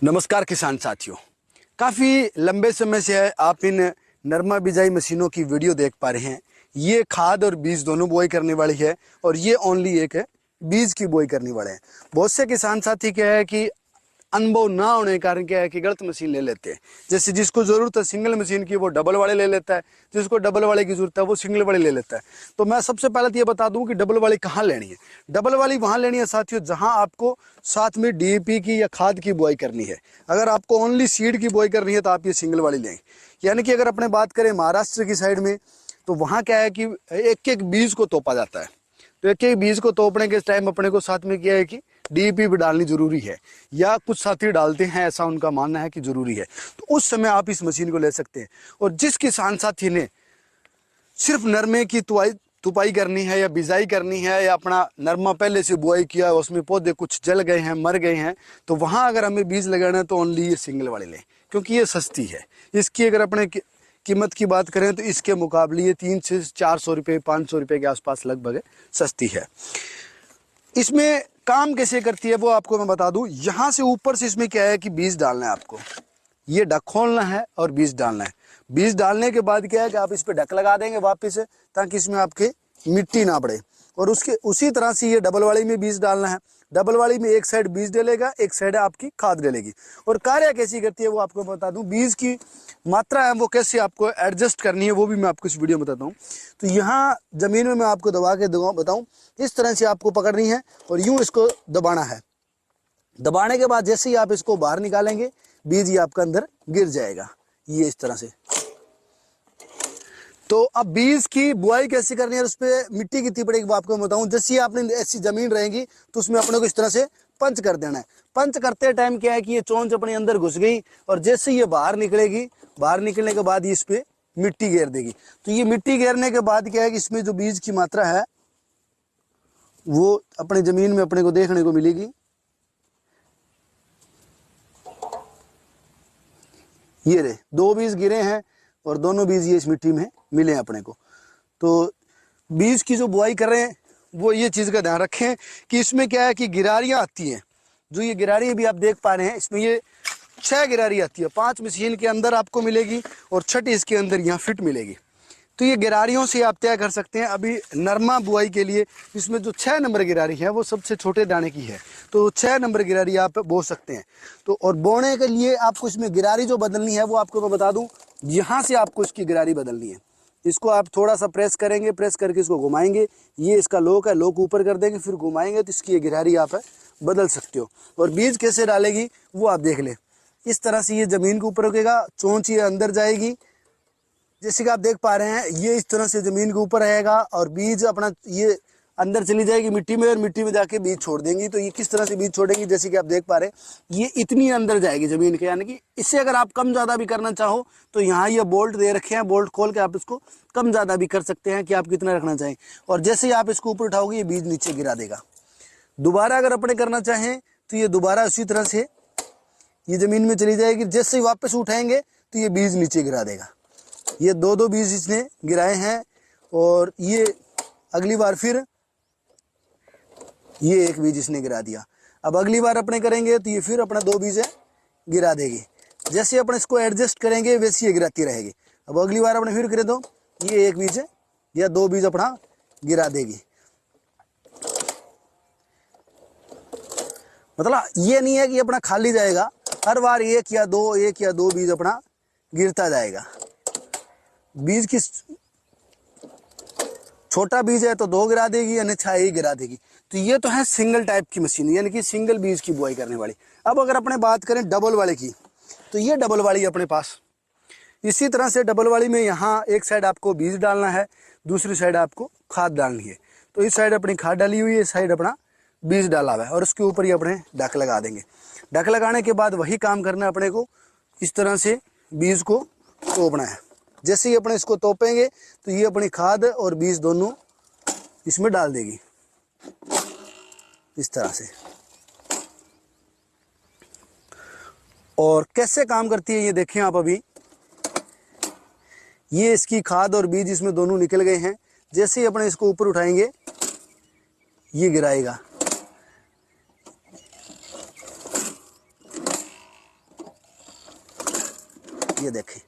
नमस्कार किसान साथियों, काफ़ी लंबे समय से आप इन नरमा बिजाई मशीनों की वीडियो देख पा रहे हैं। ये खाद और बीज दोनों बुआई करने वाली है और ये ओनली एक है बीज की बुआई करने वाले हैं। बहुत से किसान साथी क्या है कि अनुभव ना होने के कारण क्या है कि गलत मशीन ले लेते हैं। जैसे जिसको ज़रूरत है सिंगल मशीन की वो डबल वाले ले लेता है, जिसको डबल वाले की ज़रूरत है वो सिंगल वाले ले लेता है। तो मैं सबसे पहले तो ये बता दूं कि डबल वाली कहाँ लेनी है। डबल वाली वहाँ लेनी है साथियों जहाँ आपको साथ में डीएपी की या खाद की बुआई करनी है। अगर आपको ओनली सीड की बुआई करनी है तो आप ये सिंगल वाली लें। यानी कि अगर अपने बात करें महाराष्ट्र की साइड में तो वहाँ क्या है कि एक एक बीज को तोपा जाता है। तो एक एक बीज को तोपने के टाइम अपने को साथ में क्या है कि डीईपी भी डालनी जरूरी है, या कुछ साथी डालते हैं, ऐसा उनका मानना है कि जरूरी है। तो उस समय आप इस मशीन को ले सकते हैं। और जिस किसान साथी ने सिर्फ नरमे की तुपाई करनी है या बिजाई करनी है, या अपना नरमा पहले से बुआई किया है उसमें पौधे कुछ जल गए हैं, मर गए हैं, तो वहाँ अगर हमें बीज लगाना है तो ओनली ये सिंगल वाले लें, क्योंकि ये सस्ती है। इसकी अगर अपने कीमत की बात करें तो इसके मुकाबले ये 300 से 400 रुपये 500 रुपये के आसपास लगभग सस्ती है। इसमें काम कैसे करती है वो आपको मैं बता दूं। यहाँ से ऊपर से इसमें क्या है कि बीज डालना है आपको, ये ढक खोलना है और बीज डालना है। बीज डालने के बाद क्या है कि आप इस पे ढक लगा देंगे वापस से, ताकि इसमें आपके मिट्टी ना पड़े। और उसके उसी तरह से ये डबल वाली में बीज डालना है। डबल वाली में एक साइड बीज डलेगा, एक साइड आपकी खाद डलेगी। और कार्य कैसी करती है वो आपको बता दूं। बीज की मात्रा है वो कैसे आपको एडजस्ट करनी है वो भी मैं आपको इस वीडियो में बताता हूँ। तो यहाँ जमीन में मैं आपको दबा के बताऊँ, इस तरह से आपको पकड़नी है और यूं इसको दबाना है। दबाने के बाद जैसे ही आप इसको बाहर निकालेंगे बीज ये आपका अंदर गिर जाएगा, ये इस तरह से। तो अब बीज की बुआई कैसे करनी है, उस पर मिट्टी कितनी पड़ेगी वो आपको बताऊं। जैसे आपने ऐसी जमीन रहेगी तो उसमें अपने को इस तरह से पंच कर देना है। पंच करते टाइम क्या है कि ये चोंच अपने अंदर घुस गई और जैसे ये बाहर निकलेगी, बाहर निकलने के बाद इस पे मिट्टी घेर देगी। तो ये मिट्टी घेरने के बाद क्या है कि इसमें जो बीज की मात्रा है वो अपने जमीन में अपने को देखने को मिलेगी। ये रहे दो बीज गिरे हैं और दोनों बीज ये इस मिट्टी में मिले हैं अपने को। तो बीज की जो बुआई कर रहे हैं वो ये चीज़ का ध्यान रखें कि इसमें क्या है कि गिरारियाँ आती हैं। जो ये गिरारियाँ भी आप देख पा रहे हैं, इसमें ये 6 गिरारी आती है। 5 मशीन के अंदर आपको मिलेगी और 6ठी इसके अंदर यहाँ फिट मिलेगी। तो ये गिरारियों से आप तय कर सकते हैं। अभी नरमा बुआई के लिए इसमें जो 6 नंबर गिरारी है वो सबसे छोटे दाने की है, तो 6 नंबर गिरारी आप बो सकते हैं। तो और बोने के लिए आपको इसमें गिरारी जो बदलनी है वो आपको मैं बता दूं, यहाँ से आपको इसकी गिरारी बदलनी है। इसको आप थोड़ा सा प्रेस करेंगे, प्रेस करके इसको घुमाएंगे, ये इसका लोक है, लोक ऊपर कर देंगे, फिर घुमाएंगे तो इसकी ये गिरारी आप बदल सकते हो। और बीज कैसे डालेगी वो आप देख लें। इस तरह से ये ज़मीन के ऊपर रुकेगा, चोंच ये अंदर जाएगी, जैसे कि आप देख पा रहे हैं ये इस तरह से ज़मीन के ऊपर रहेगा और बीज अपना ये अंदर चली जाएगी मिट्टी में और मिट्टी में जाके बीज छोड़ देंगी। तो ये किस तरह से बीज छोड़ेंगी, जैसे कि आप देख पा रहे हैं ये इतनी अंदर जाएगी ज़मीन के, यानी कि इससे अगर आप कम ज़्यादा भी करना चाहो तो यहाँ ये बोल्ट दे रखे हैं, बोल्ट खोल के आप इसको कम ज़्यादा भी कर सकते हैं कि आप कितना रखना चाहें। और जैसे ही आप इसको ऊपर उठाओगे ये बीज नीचे गिरा देगा। दोबारा अगर अपने करना चाहें तो ये दोबारा उसी तरह से ये ज़मीन में चली जाएगी, जैसे ही वापस उठाएंगे तो ये बीज नीचे गिरा देगा। ये दो बीज इसने गिराए हैं और ये अगली बार फिर ये एक बीज इसने गिरा दिया। अब अगली बार अपने करेंगे तो ये फिर अपना 2 बीज गिरा देगी। जैसे अपने इसको एडजस्ट करेंगे वैसे ये गिराती रहेगी। अब अगली बार अपने फिर करें तो ये एक बीज या 2 बीज अपना गिरा देगी। मतलब ये नहीं है कि अपना खाली जाएगा, हर बार एक या दो बीज अपना गिरता जाएगा। बीज की छोटा बीज है तो 2 गिरा देगी, अन्यथा 1 गिरा देगी। तो ये तो है सिंगल टाइप की मशीन, यानी कि सिंगल बीज की बुआई करने वाली। अब अगर अपने बात करें डबल वाले की, तो ये डबल वाली अपने पास इसी तरह से डबल वाली में यहाँ एक साइड आपको बीज डालना है, दूसरी साइड आपको खाद डालनी है। तो इस साइड अपनी खाद डाली हुई है, इस साइड अपना बीज डाला हुआ है और उसके ऊपर ही अपने ढक लगा देंगे। ढक लगाने के बाद वही काम करना है अपने को, इस तरह से बीज को तोपना है। जैसे ही अपने इसको तोपेंगे तो ये अपनी खाद और बीज दोनों इसमें डाल देगी इस तरह से। और कैसे काम करती है ये देखें आप। अभी ये इसकी खाद और बीज इसमें दोनों निकल गए हैं। जैसे ही अपने इसको ऊपर उठाएंगे ये गिराएगा। ये देखें,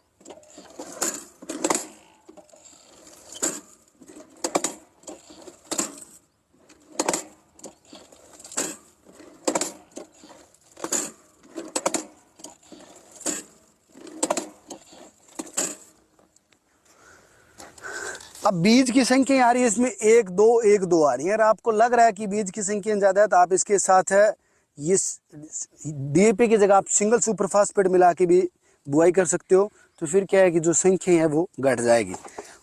अब बीज की संख्या आ रही है इसमें 1 2 1 2 आ रही है। अगर आपको लग रहा है कि बीज की संख्या ज़्यादा है तो आप इसके साथ है ये डीएपी की जगह आप सिंगल सुपर फास्फेट मिला के भी बुआई कर सकते हो। तो फिर क्या है कि जो संख्या है वो घट जाएगी।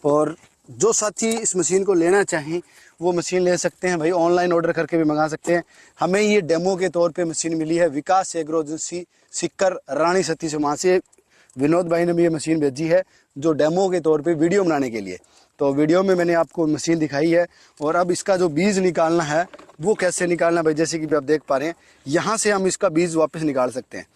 और जो साथी इस मशीन को लेना चाहें वो मशीन ले सकते हैं भाई, ऑनलाइन ऑर्डर करके भी मंगा सकते हैं। हमें ये डेमो के तौर पे मशीन मिली है विकास एग्रो एजेंसी सिक्कर रानी सती से, वहाँ से विनोद भाई ने भी ये मशीन भेजी है जो डेमो के तौर पे वीडियो बनाने के लिए। तो वीडियो में मैंने आपको मशीन दिखाई है। और अब इसका जो बीज निकालना है वो कैसे निकालना भाई, जैसे कि आप देख पा रहे हैं यहाँ से हम इसका बीज वापस निकाल सकते हैं।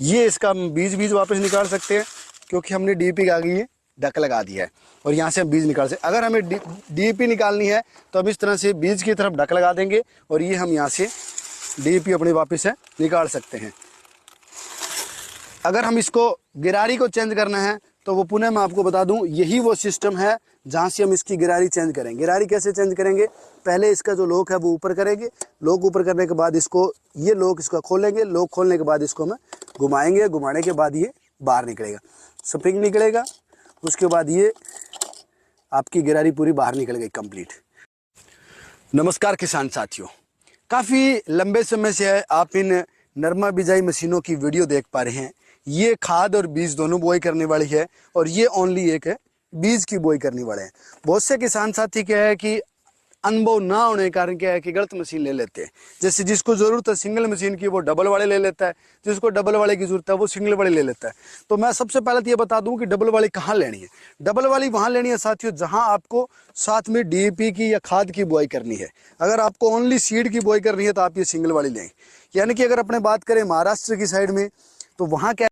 ये इसका बीज वापस निकाल सकते हैं क्योंकि हमने डीपी का आगे ये ढक लगा दिया है और यहाँ से हम बीज निकाल सकते। अगर हमें डीपी निकालनी है तो हम इस तरह से बीज की तरफ ढक लगा देंगे और ये हम यहाँ से डीपी अपनी वापस से निकाल सकते हैं। अगर हम इसको गिरारी को चेंज करना है तो वो पुनः मैं आपको बता दूं यही वो सिस्टम है जहाँ से हम इसकी गिरारी चेंज करेंगे। गिरारी कैसे चेंज करेंगे, पहले इसका जो लॉक है वो ऊपर करेंगे, लॉक ऊपर करने के बाद इसको ये लॉक इसका खोलेंगे, लॉक खोलने के बाद इसको हम घुमाएंगे, घुमाने के बाद ये बाहर निकलेगा, स्प्रिंग निकलेगा, उसके बाद ये आपकी गिरारी पूरी बाहर निकल गई कंप्लीट। नमस्कार किसान साथियों, काफ़ी लंबे समय से आप इन नरमा बिजाई मशीनों की वीडियो देख पा रहे हैं। ये खाद और बीज दोनों बुआई करने वाली है और ये ओनली एक है बीज की बुआई करने वाले हैं। बहुत से किसान साथी क्या है कि अनुभव ना होने के कारण क्या है कि गलत मशीन ले लेते हैं। जैसे जिसको ज़रूरत है सिंगल मशीन की वो डबल वाले ले लेता है, जिसको डबल वाले की ज़रूरत है वो सिंगल वाले ले लेता है। तो मैं सबसे पहले तो ये बता दूं कि डबल वाली कहाँ लेनी है। डबल वाली वहाँ लेनी है साथियों जहाँ आपको साथ में डीएपी की या खाद की बुआई करनी है। अगर आपको ओनली सीड की बुआई करनी है तो आप ये सिंगल वाली लें। यानी कि अगर अपने बात करें महाराष्ट्र की साइड में तो वहाँ क्या